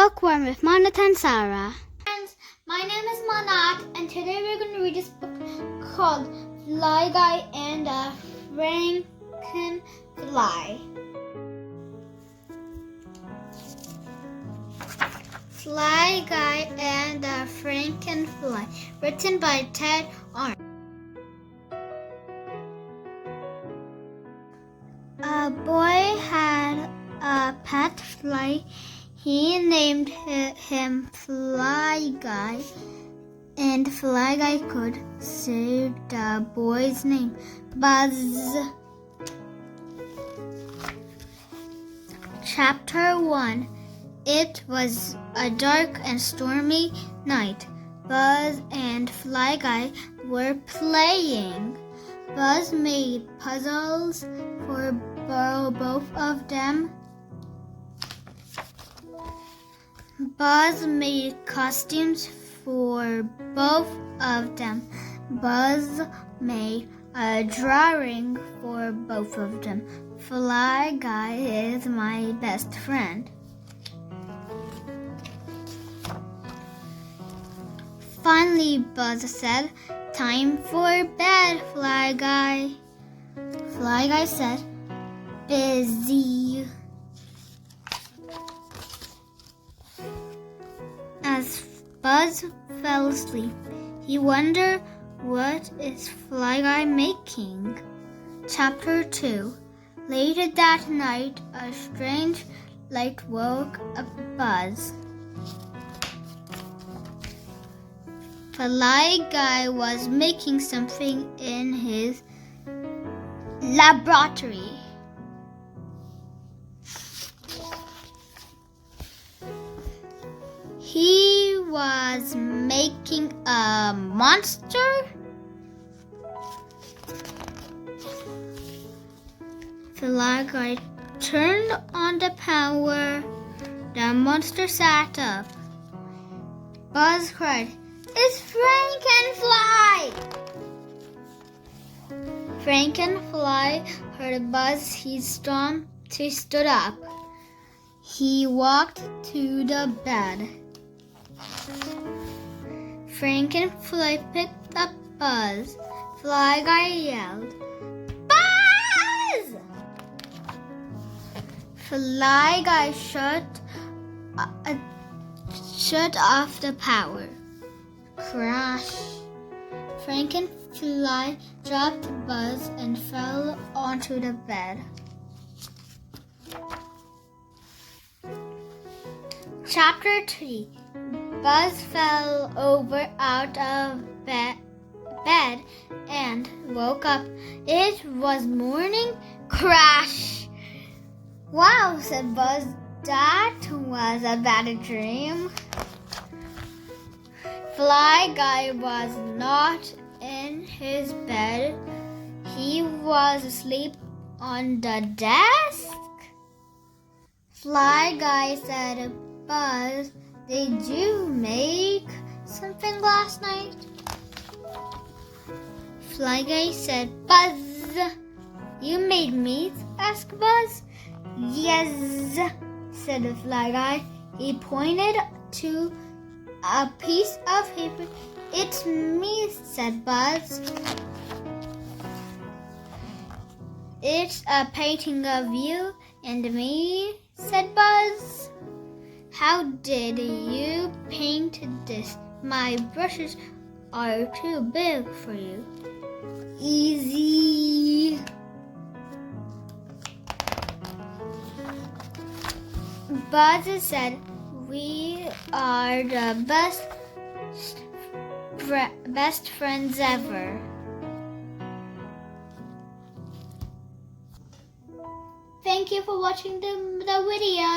Bookworm with Monat and Sarah. Friends, my name is Monat, and today we're going to read this book called Guy and The Frankenfly. Guy and The Frankenfly, written by Ted Arndt. A boy had a pet fly. He named him Fly Guy, and Fly Guy could say the boy's name, Buzz. Chapter 1. It was a dark and stormy night. Buzz and Fly Guy were playing. Buzz made puzzles for both of them. Buzz made costumes for both of them. Buzz made a drawing for both of them. Fly Guy is my best friend. Finally, Buzz said, "Time for bed, Fly Guy." Fly Guy said, "Busy." As Buzz fell asleep, he wondered, what is Fly Guy making? Chapter 2. Later that night, a strange light woke up Buzz. Fly Guy was making something in his laboratory. He was making a monster? Fly Guy turned on the power. The monster sat up. Buzz cried, "It's Frankenfly!" Frankenfly heard Buzz. He stood up. He walked to the bed. Frankenfly picked up Buzz. Fly Guy yelled, "Buzz!" Fly Guy shut off the power. Crash! Frankenfly dropped Buzz and fell onto the bed. Chapter 3. Buzz fell over out of bed and woke up. It was morning. Crash! "Wow," said Buzz. "That was a bad dream." Fly Guy was not in his bed. He was asleep on the desk. Fly Guy said, "Buzz, did you make something last night?" Fly Guy said, "Buzz, you made meat?" asked Buzz. "Yes," said Fly Guy. He pointed to a piece of paper. "It's me," said Buzz. "It's a painting of you and me," said Buzz. "How did you paint this? My brushes are too big for you." "Easy." Buzz said, "We are the best friends ever." Thank you for watching the video.